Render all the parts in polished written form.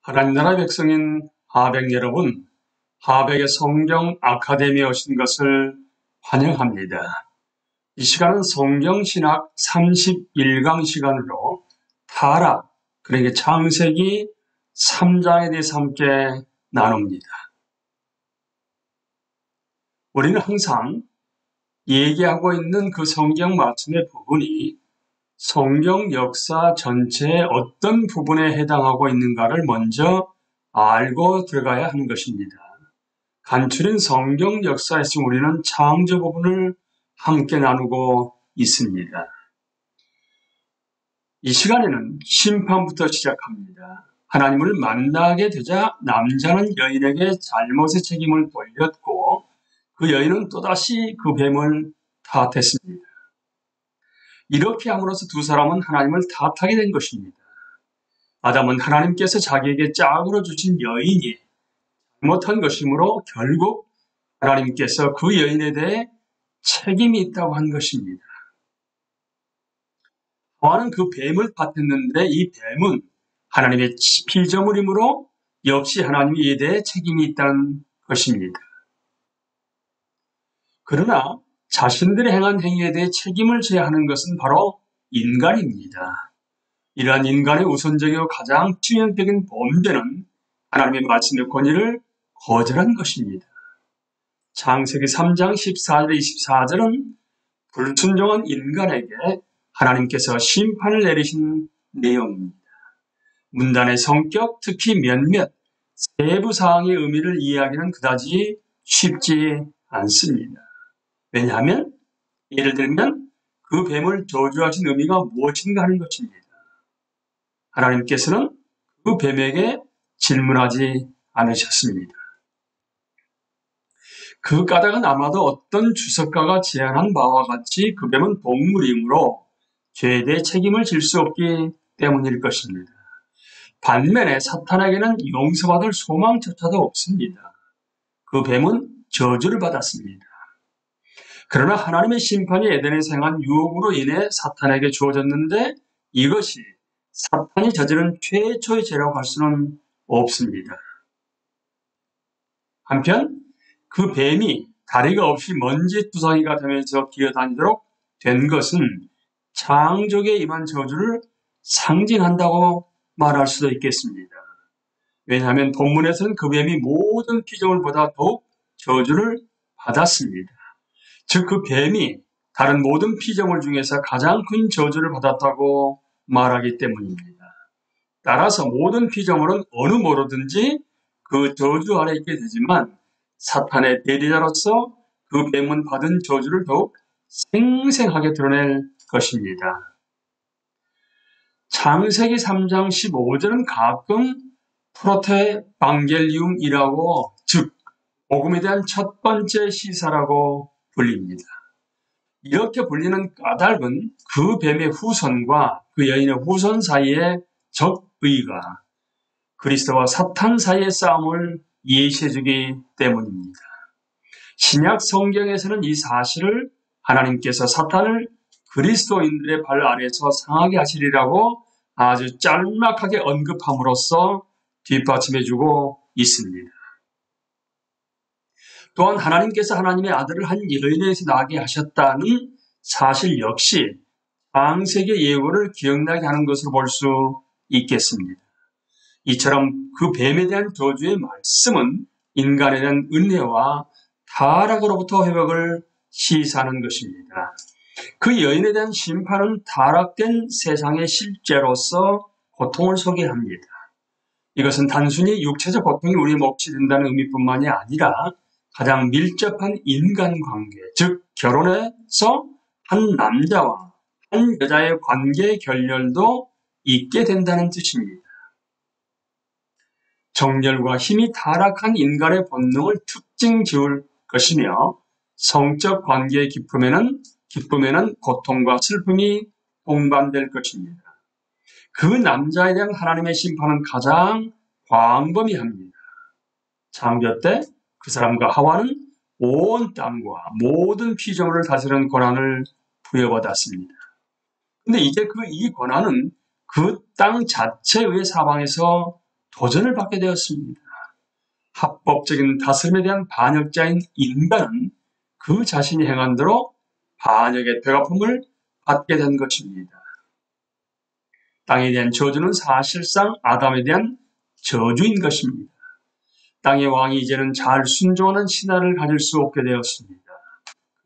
하나님 나라 백성인 하백 여러분, 하백의 성경 아카데미에 오신 것을 환영합니다. 이 시간은 성경신학 31강 시간으로 타락, 그러니까 창세기 3장에 대해서 함께 나눕니다. 우리는 항상 얘기하고 있는 그 성경 말씀의 부분이 성경 역사 전체의 어떤 부분에 해당하고 있는가를 먼저 알고 들어가야 하는 것입니다. 간추린 성경 역사에서 우리는 창조 부분을 함께 나누고 있습니다. 이 시간에는 심판부터 시작합니다. 하나님을 만나게 되자 남자는 여인에게 잘못의 책임을 돌렸고 그 여인은 또다시 그 뱀을 탓했습니다. 이렇게 함으로써 두 사람은 하나님을 탓하게 된 것입니다. 아담은 하나님께서 자기에게 짝으로 주신 여인이 잘못한 것이므로 결국 하나님께서 그 여인에 대해 책임이 있다고 한 것입니다. 하와는 그 뱀을 탓했는데 이 뱀은 하나님의 피조물이므로 역시 하나님이 이에 대해 책임이 있다는 것입니다. 그러나 자신들이 행한 행위에 대해 책임을 져야 하는 것은 바로 인간입니다. 이러한 인간의 우선적이고 가장 치명적인 범죄는 하나님의 말씀의 권위를 거절한 것입니다. 창세기 3장 14절 24절은 불순종한 인간에게 하나님께서 심판을 내리신 내용입니다. 문단의 성격, 특히 몇몇 세부 사항의 의미를 이해하기는 그다지 쉽지 않습니다. 왜냐하면 예를 들면 그 뱀을 저주하신 의미가 무엇인가 하는 것입니다. 하나님께서는 그 뱀에게 질문하지 않으셨습니다. 그 까닭은 아마도 어떤 주석가가 제안한 바와 같이 그 뱀은 동물이므로 죄에 대해 책임을 질 수 없기 때문일 것입니다. 반면에 사탄에게는 용서받을 소망조차도 없습니다. 그 뱀은 저주를 받았습니다. 그러나 하나님의 심판이 에덴에서 행한 유혹으로 인해 사탄에게 주어졌는데 이것이 사탄이 저지른 최초의 죄라고 할 수는 없습니다. 한편 그 뱀이 다리가 없이 먼지두성이가 되면서 기어다니도록 된 것은 창조에 임한 저주를 상징한다고 말할 수도 있겠습니다. 왜냐하면 본문에서는 그 뱀이 모든 피조물보다 더욱 저주를 받았습니다. 즉 그 뱀이 다른 모든 피조물 중에서 가장 큰 저주를 받았다고 말하기 때문입니다. 따라서 모든 피조물은 어느 뭐로든지 그 저주 아래 있게 되지만 사탄의 대리자로서 그 뱀은 받은 저주를 더욱 생생하게 드러낼 것입니다. 창세기 3장 15절은 가끔 프로테방겔리움이라고 즉 복음에 대한 첫 번째 시사라고 불립니다. 이렇게 불리는 까닭은 그 뱀의 후손과 그 여인의 후손 사이의 적의가 그리스도와 사탄 사이의 싸움을 예시해주기 때문입니다. 신약 성경에서는 이 사실을 하나님께서 사탄을 그리스도인들의 발 아래에서 상하게 하시리라고 아주 짤막하게 언급함으로써 뒷받침해주고 있습니다. 또한 하나님께서 하나님의 아들을 한 여인에게서 나게 하셨다는 사실 역시 창세기 예고를 기억나게 하는 것으로 볼 수 있겠습니다. 이처럼 그 뱀에 대한 저주의 말씀은 인간에 대한 은혜와 타락으로부터 회복을 시사하는 것입니다. 그 여인에 대한 심판은 타락된 세상의 실제로서 고통을 소개합니다. 이것은 단순히 육체적 고통이 우리의 몫이 된다는 의미뿐만이 아니라 가장 밀접한 인간관계, 즉 결혼에서 한 남자와 한 여자의 관계 결렬도 있게 된다는 뜻입니다. 정열과 힘이 타락한 인간의 본능을 특징 지을 것이며 성적 관계의 기쁨에는 고통과 슬픔이 동반될 것입니다. 그 남자에 대한 하나님의 심판은 가장 광범위합니다. 창조 때 그 사람과 하와는 온 땅과 모든 피조물을 다스리는 권한을 부여받았습니다. 근데 이제 이 권한은 그 땅 자체의 사방에서 도전을 받게 되었습니다. 합법적인 다스림에 대한 반역자인 인간은 그 자신이 행한 대로 반역의 되갚음을 받게 된 것입니다. 땅에 대한 저주는 사실상 아담에 대한 저주인 것입니다. 땅의 왕이 이제는 잘 순종하는 신하를 가질 수 없게 되었습니다.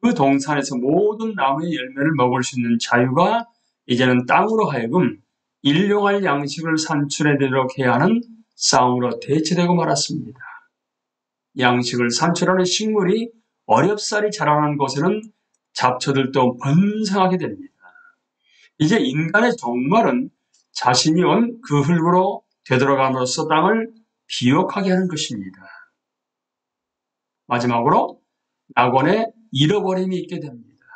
그 동산에서 모든 나무의 열매를 먹을 수 있는 자유가 이제는 땅으로 하여금 일용할 양식을 산출해내도록 해야 하는 싸움으로 대체되고 말았습니다. 양식을 산출하는 식물이 어렵사리 자라는 곳에는 잡초들도 번성하게 됩니다. 이제 인간의 종말은 자신이 온 그 흙으로 되돌아감으로써 땅을 비옥하게 하는 것입니다. 마지막으로 낙원의 잃어버림이 있게 됩니다.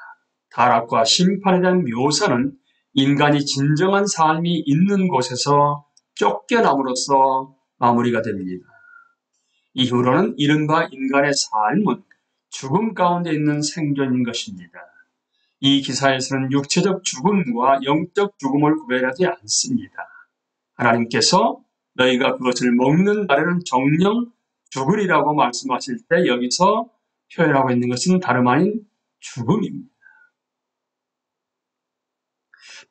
타락과 심판에 대한 묘사는 인간이 진정한 삶이 있는 곳에서 쫓겨남으로써 마무리가 됩니다. 이후로는 이른바 인간의 삶은 죽음 가운데 있는 생존인 것입니다. 이 기사에서는 육체적 죽음과 영적 죽음을 구별하지 않습니다. 하나님께서 너희가 그것을 먹는 날에는 정녕 죽으리라고 말씀하실 때 여기서 표현하고 있는 것은 다름 아닌 죽음입니다.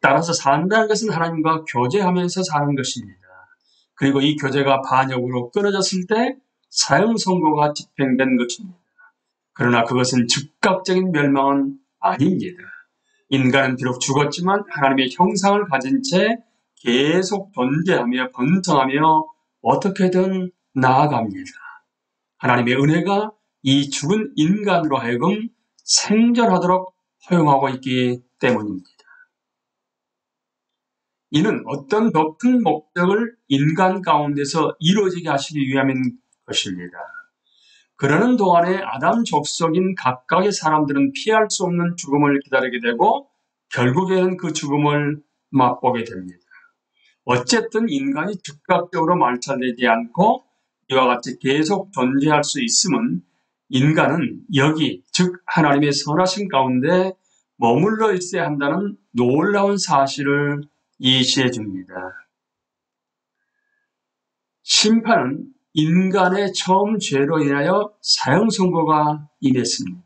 따라서 산다는 것은 하나님과 교제하면서 사는 것입니다. 그리고 이 교제가 반역으로 끊어졌을 때 사형 선고가 집행된 것입니다. 그러나 그것은 즉각적인 멸망은 아닙니다. 인간은 비록 죽었지만 하나님의 형상을 가진 채 계속 존재하며 번성하며 어떻게든 나아갑니다. 하나님의 은혜가 이 죽은 인간으로 하여금 생존하도록 허용하고 있기 때문입니다. 이는 어떤 더 큰 목적을 인간 가운데서 이루어지게 하시기 위함인 것입니다. 그러는 동안에 아담 족속인 각각의 사람들은 피할 수 없는 죽음을 기다리게 되고 결국에는 그 죽음을 맛보게 됩니다. 어쨌든 인간이 즉각적으로 말살되지 않고 이와 같이 계속 존재할 수 있음은 인간은 여기 즉 하나님의 선하신 가운데 머물러 있어야 한다는 놀라운 사실을 예시해 줍니다. 심판은 인간의 처음 죄로 인하여 사형 선고가 임했습니다.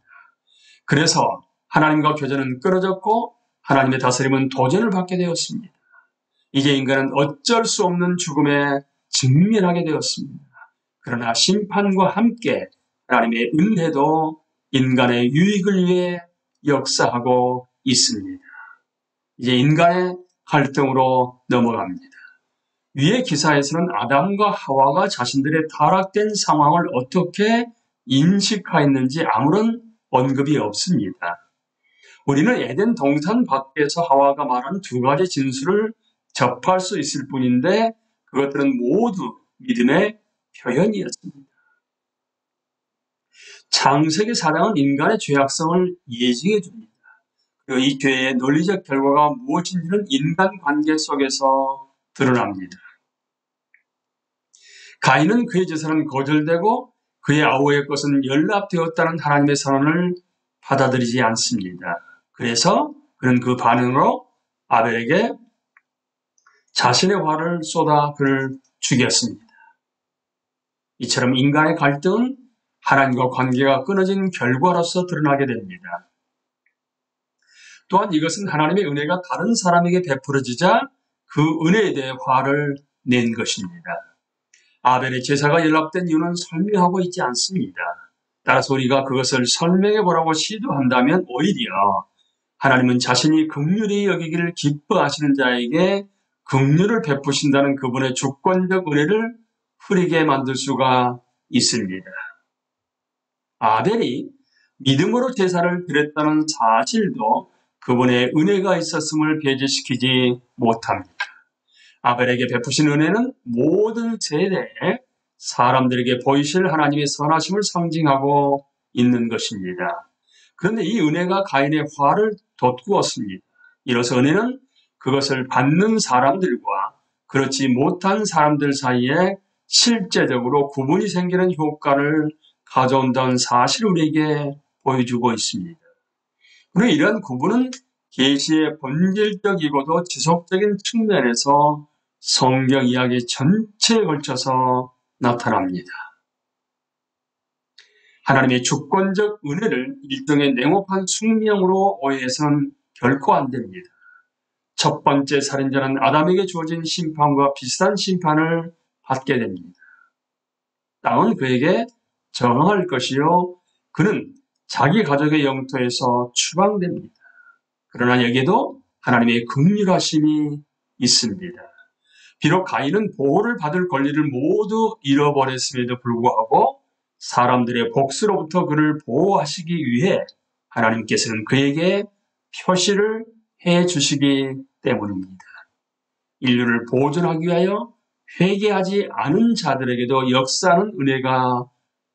그래서 하나님과 교제는 끊어졌고 하나님의 다스림은 도전을 받게 되었습니다. 이제 인간은 어쩔 수 없는 죽음에 직면하게 되었습니다. 그러나 심판과 함께 하나님의 은혜도 인간의 유익을 위해 역사하고 있습니다. 이제 인간의 갈등으로 넘어갑니다. 위의 기사에서는 아담과 하와가 자신들의 타락된 상황을 어떻게 인식하였는지 아무런 언급이 없습니다. 우리는 에덴 동산 밖에서 하와가 말한 두 가지 진술을 접할 수 있을 뿐인데 그것들은 모두 믿음의 표현이었습니다. 창세기 4장은 인간의 죄악성을 예증해 줍니다. 그리고 이 죄의 논리적 결과가 무엇인지는 인간관계 속에서 드러납니다. 가인은 그의 재산은 거절되고 그의 아우의 것은 연락되었다는 하나님의 선언을 받아들이지 않습니다. 그래서 그는 그 반응으로 아벨에게 자신의 화를 쏟아 그를 죽였습니다. 이처럼 인간의 갈등은 하나님과 관계가 끊어진 결과로서 드러나게 됩니다. 또한 이것은 하나님의 은혜가 다른 사람에게 베풀어지자 그 은혜에 대해 화를 낸 것입니다. 아벨의 제사가 연락된 이유는 설명하고 있지 않습니다. 따라서 우리가 그것을 설명해 보라고 시도한다면 오히려 하나님은 자신이 긍휼히 여기기를 기뻐하시는 자에게 긍휼을 베푸신다는 그분의 주권적 은혜를 흐리게 만들 수가 있습니다. 아벨이 믿음으로 제사를 드렸다는 사실도 그분의 은혜가 있었음을 배제시키지 못합니다. 아벨에게 베푸신 은혜는 모든 세대에 사람들에게 보이실 하나님의 선하심을 상징하고 있는 것입니다. 그런데 이 은혜가 가인의 화를 돋구었습니다. 이로써 은혜는 그것을 받는 사람들과 그렇지 못한 사람들 사이에 실제적으로 구분이 생기는 효과를 가져온다는 사실을 우리에게 보여주고 있습니다. 그리고 이러한 구분은 계시의 본질적이고도 지속적인 측면에서 성경 이야기 전체에 걸쳐서 나타납니다. 하나님의 주권적 은혜를 일종의 냉혹한 숙명으로 오해해서는 결코 안 됩니다. 첫 번째 살인자는 아담에게 주어진 심판과 비슷한 심판을 받게 됩니다. 땅은 그에게 저항할 것이요 그는 자기 가족의 영토에서 추방됩니다. 그러나 여기에도 하나님의 긍휼하심이 있습니다. 비록 가인은 보호를 받을 권리를 모두 잃어버렸음에도 불구하고 사람들의 복수로부터 그를 보호하시기 위해 하나님께서는 그에게 표시를 해주시기 때문입니다. 인류를 보존하기 위하여 회개하지 않은 자들에게도 역사하는 은혜가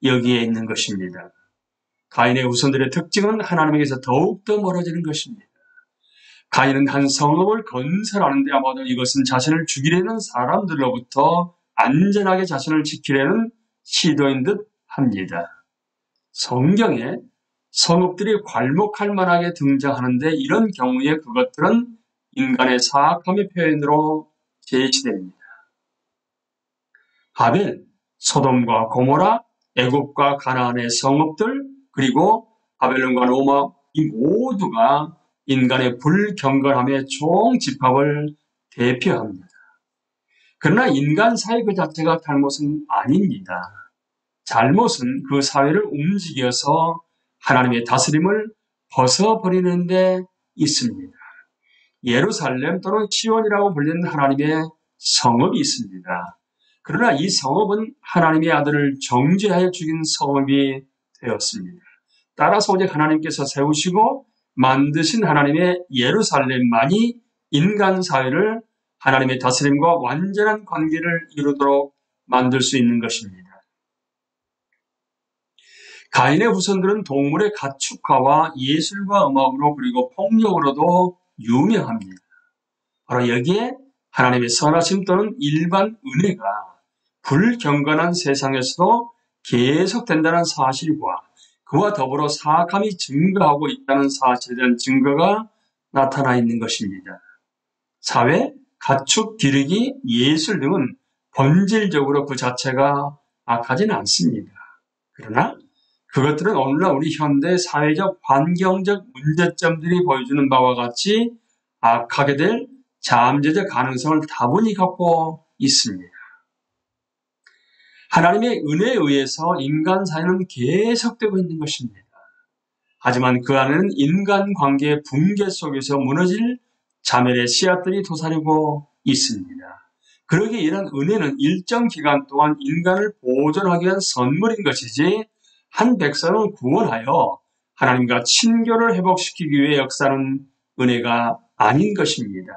여기에 있는 것입니다. 가인의 후손들의 특징은 하나님에게서 더욱더 멀어지는 것입니다. 가인은 한 성읍을 건설하는데 아마도 이것은 자신을 죽이려는 사람들로부터 안전하게 자신을 지키려는 시도인 듯 합니다. 성경에 성읍들이 괄목할 만하게 등장하는데 이런 경우에 그것들은 인간의 사악함의 표현으로 제시됩니다. 바벨, 소돔과 고모라, 애굽과 가나안의 성읍들, 그리고 바벨론과 로마 이 모두가 인간의 불경건함의 총집합을 대표합니다. 그러나 인간 사회 그 자체가 잘못은 아닙니다. 잘못은 그 사회를 움직여서 하나님의 다스림을 벗어버리는 데 있습니다. 예루살렘 또는 시온이라고 불리는 하나님의 성읍이 있습니다. 그러나 이 성읍은 하나님의 아들을 정죄하여 죽인 성읍이 되었습니다. 따라서 오직 하나님께서 세우시고 만드신 하나님의 예루살렘만이 인간 사회를 하나님의 다스림과 완전한 관계를 이루도록 만들 수 있는 것입니다. 가인의 후손들은 동물의 가축화와 예술과 음악으로 그리고 폭력으로도 유명합니다. 바로 여기에 하나님의 선하심 또는 일반 은혜가 불경건한 세상에서도 계속된다는 사실과 그와 더불어 사악함이 증가하고 있다는 사실에 대한 증거가 나타나 있는 것입니다. 사회, 가축, 기르기, 예술 등은 본질적으로 그 자체가 악하지는 않습니다. 그러나 그것들은 오늘날 우리 현대 사회적 환경적 문제점들이 보여주는 바와 같이 악하게 될 잠재적 가능성을 다분히 갖고 있습니다. 하나님의 은혜에 의해서 인간 사회는 계속되고 있는 것입니다. 하지만 그 안에는 인간관계의 붕괴 속에서 무너질 자멸의 씨앗들이 도사리고 있습니다. 그러기에 이런 은혜는 일정 기간 동안 인간을 보존하기 위한 선물인 것이지 한 백성을 구원하여 하나님과 친교를 회복시키기 위해 역사하는 은혜가 아닌 것입니다.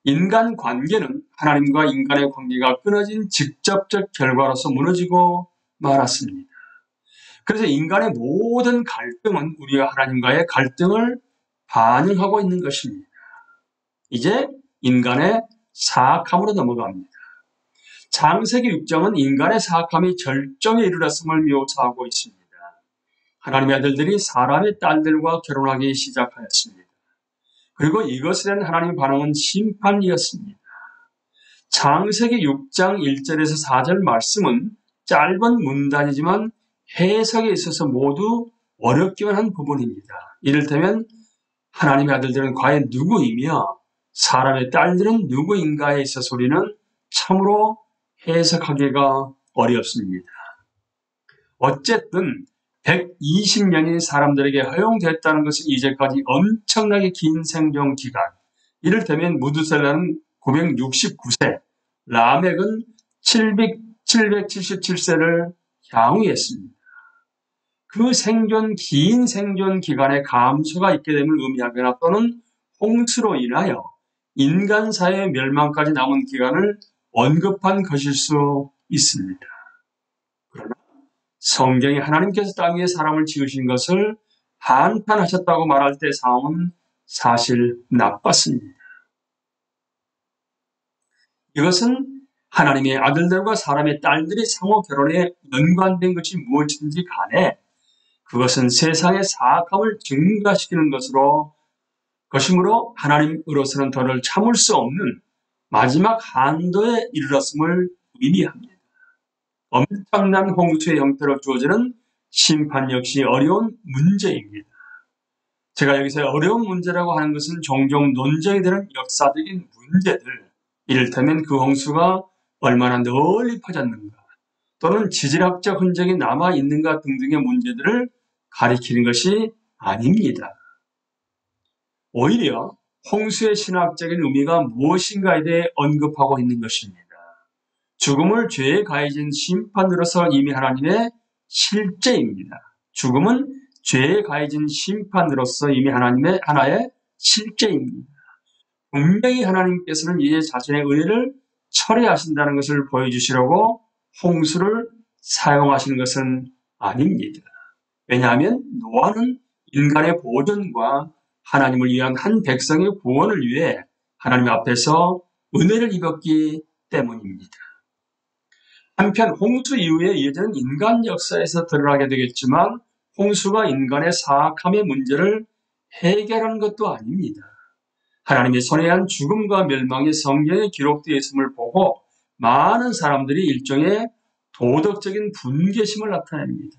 인간 관계는 하나님과 인간의 관계가 끊어진 직접적 결과로서 무너지고 말았습니다. 그래서 인간의 모든 갈등은 우리와 하나님과의 갈등을 반영하고 있는 것입니다. 이제 인간의 사악함으로 넘어갑니다. 창세기 6장은 인간의 사악함이 절정에 이르렀음을 묘사하고 있습니다. 하나님의 아들들이 사람의 딸들과 결혼하기 시작하였습니다. 그리고 이것에 대한 하나님의 반응은 심판이었습니다. 창세기 6장 1절에서 4절 말씀은 짧은 문단이지만 해석에 있어서 모두 어렵기만 한 부분입니다. 이를테면 하나님의 아들들은 과연 누구이며 사람의 딸들은 누구인가에 있어서 우리는 참으로 해석하기가 어렵습니다. 어쨌든 120년이 사람들에게 허용됐다는 것은 이제까지 엄청나게 긴 생존 기간. 이를테면 무두셀라는 969세, 라멕은 777세를 향유했습니다. 그 긴 생존 기간에 감소가 있게 됨을 의미하거나 또는 홍수로 인하여 인간 사회의 멸망까지 남은 기간을 언급한 것일 수 있습니다. 그러나 성경이 하나님께서 땅 위에 사람을 지으신 것을 한탄하셨다고 말할 때 상황은 사실 나빴습니다. 이것은 하나님의 아들들과 사람의 딸들이 상호 결혼에 연관된 것이 무엇인지 간에 그것은 세상의 사악함을 증가시키는 것이므로 하나님으로서는 더를 참을 수 없는 마지막 한도에 이르렀음을 의미합니다. 엄청난 홍수의 형태로 주어지는 심판 역시 어려운 문제입니다. 제가 여기서 어려운 문제라고 하는 것은 종종 논쟁이 되는 역사적인 문제들, 이를테면 그 홍수가 얼마나 널리 퍼졌는가, 또는 지질학적 흔적이 남아있는가 등등의 문제들을 가리키는 것이 아닙니다. 오히려 홍수의 신학적인 의미가 무엇인가에 대해 언급하고 있는 것입니다. 죽음을 죄에 가해진 심판으로서 이미 하나님의 실제입니다. 죽음은 죄에 가해진 심판으로서 이미 하나님의 하나의 실제입니다. 분명히 하나님께서는 이제 자신의 은혜를 철회하신다는 것을 보여주시려고 홍수를 사용하시는 것은 아닙니다. 왜냐하면 노아는 인간의 보존과 하나님을 위한 한 백성의 구원을 위해 하나님 앞에서 은혜를 입었기 때문입니다. 한편 홍수 이후에 이어지는 인간 역사에서 드러나게 되겠지만 홍수가 인간의 사악함의 문제를 해결하는 것도 아닙니다. 하나님의 선해한 죽음과 멸망이 성경에 기록되어 있음을 보고 많은 사람들이 일종의 도덕적인 분개심을 나타냅니다.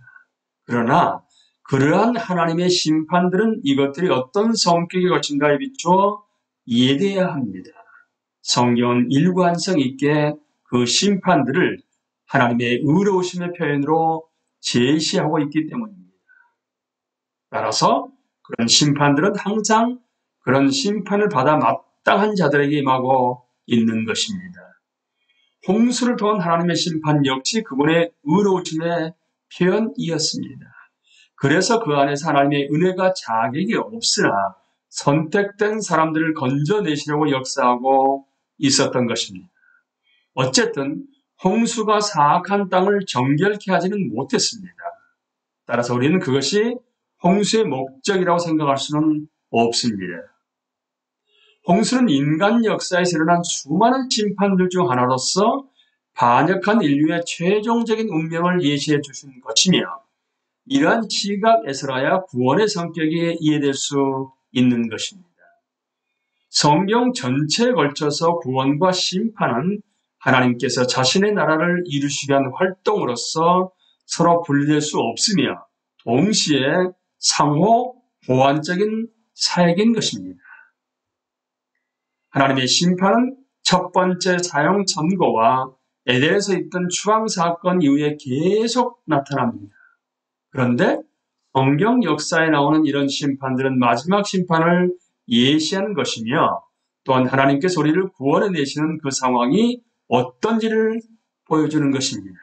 그러나 그러한 하나님의 심판들은 이것들이 어떤 성격의 것인가에 비추어 이해되어야 합니다. 성경은 일관성 있게 그 심판들을 하나님의 의로우심의 표현으로 제시하고 있기 때문입니다. 따라서 그런 심판들은 항상 그런 심판을 받아 마땅한 자들에게 임하고 있는 것입니다. 홍수를 통한 하나님의 심판 역시 그분의 의로우심의 표현이었습니다. 그래서 그 안에서 하나님의 은혜가 자격이 없으나 선택된 사람들을 건져내시려고 역사하고 있었던 것입니다. 어쨌든 홍수가 사악한 땅을 정결케 하지는 못했습니다. 따라서 우리는 그것이 홍수의 목적이라고 생각할 수는 없습니다. 홍수는 인간 역사에서 일어난 수많은 심판들 중 하나로서 반역한 인류의 최종적인 운명을 예시해 주신 것이며 이러한 시각에서라야 구원의 성격이 이해될 수 있는 것입니다. 성경 전체에 걸쳐서 구원과 심판은 하나님께서 자신의 나라를 이루시기 위한 활동으로서 서로 분리될 수 없으며 동시에 상호 보완적인 사역인 것입니다. 하나님의 심판은 첫 번째 사형 선고와 에덴에서 있던 추앙 사건 이후에 계속 나타납니다. 그런데 성경 역사에 나오는 이런 심판들은 마지막 심판을 예시하는 것이며 또한 하나님께서 우리를 구원해 내시는 그 상황이 어떤지를 보여주는 것입니다.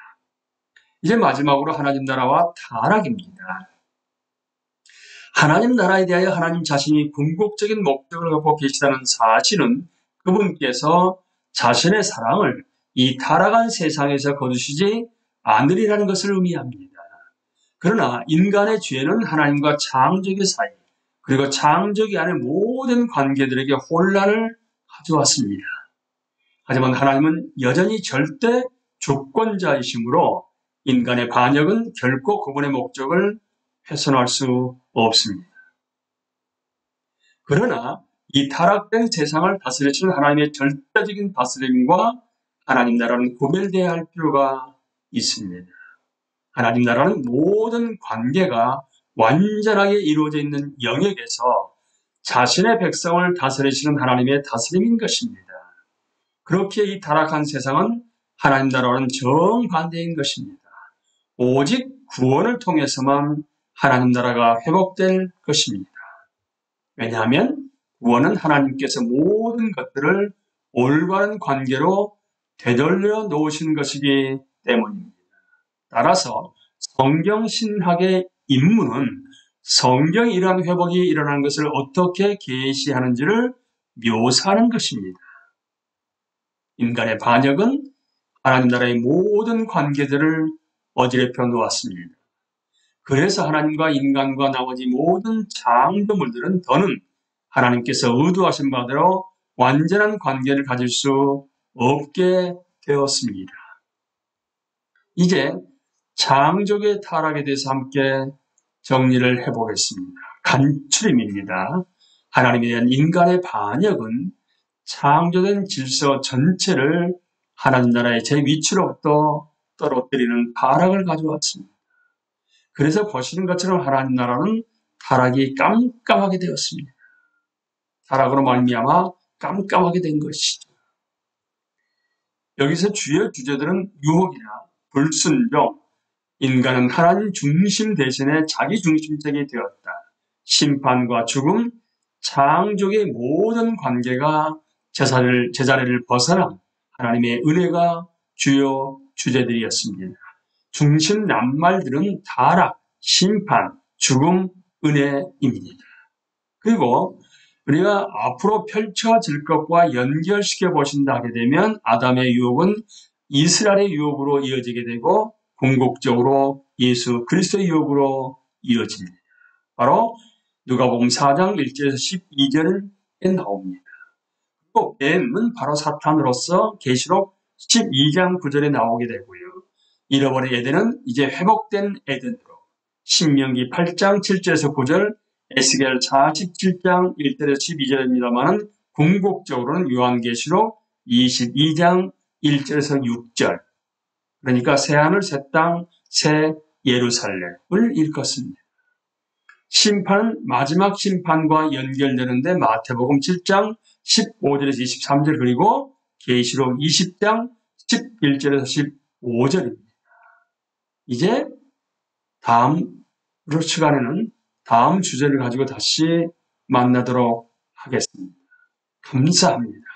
이제 마지막으로 하나님 나라와 타락입니다. 하나님 나라에 대하여 하나님 자신이 궁극적인 목적을 갖고 계시다는 사실은 그분께서 자신의 사랑을 이 타락한 세상에서 거두시지 않으리라는 것을 의미합니다. 그러나 인간의 죄는 하나님과 창조기 사이 그리고 창조기 안의 모든 관계들에게 혼란을 가져왔습니다. 하지만 하나님은 여전히 절대 주권자이시므로 인간의 반역은 결코 그분의 목적을 훼손할 수 없습니다. 그러나 이 타락된 세상을 다스리시는 하나님의 절대적인 다스림과 하나님 나라는 구별되어야 할 필요가 있습니다. 하나님 나라는 모든 관계가 완전하게 이루어져 있는 영역에서 자신의 백성을 다스리시는 하나님의 다스림인 것입니다. 그렇게 이 타락한 세상은 하나님 나라와는 정반대인 것입니다. 오직 구원을 통해서만 하나님 나라가 회복될 것입니다. 왜냐하면 구원은 하나님께서 모든 것들을 올바른 관계로 되돌려 놓으신 것이기 때문입니다. 따라서 성경 신학의 임무는 성경이 이러한 회복이 일어나는 것을 어떻게 계시하는지를 묘사하는 것입니다. 인간의 반역은 하나님 나라의 모든 관계들을 어지럽혀 놓았습니다. 그래서 하나님과 인간과 나머지 모든 창조물들은 더는 하나님께서 의도하신 바대로 완전한 관계를 가질 수 없게 되었습니다. 이제 창조의 타락에 대해서 함께 정리를 해보겠습니다. 간추림입니다. 하나님에 대한 인간의 반역은 창조된 질서 전체를 하나님 나라의 제 위치로부터 떨어뜨리는 타락을 가져왔습니다. 그래서 보시는 것처럼 하나님 나라는 타락이 깜깜하게 되었습니다. 타락으로 말미암아 깜깜하게 된 것이죠. 여기서 주요 주제들은 유혹이나 불순종, 인간은 하나님 중심 대신에 자기 중심적이 되었다. 심판과 죽음, 창조의 모든 관계가 제자리를 벗어난 하나님의 은혜가 주요 주제들이었습니다. 중심 낱말들은 타락, 심판, 죽음, 은혜입니다. 그리고 우리가 앞으로 펼쳐질 것과 연결시켜 보신다 하게 되면 아담의 유혹은 이스라엘의 유혹으로 이어지게 되고 궁극적으로 예수 그리스도의 유혹으로 이어집니다. 바로 누가복음 4장 1절에서 12절에 나옵니다. 또 뱀은 바로 사탄으로서 계시록 12장 9절에 나오게 되고요. 잃어버린 에덴은 이제 회복된 에덴으로 신명기 8장 7절에서 9절, 에스겔 47장 1절에서 12절입니다만 궁극적으로는 요한계시록 22장 1절에서 6절, 그러니까 새하늘 새 땅 새 예루살렘을 일컫습니다. 심판은 마지막 심판과 연결되는데 마태복음 7장 15절에서 23절 그리고 계시록 20장 11절에서 15절입니다. 이제 다음 시간에는 다음 주제를 가지고 다시 만나도록 하겠습니다. 감사합니다.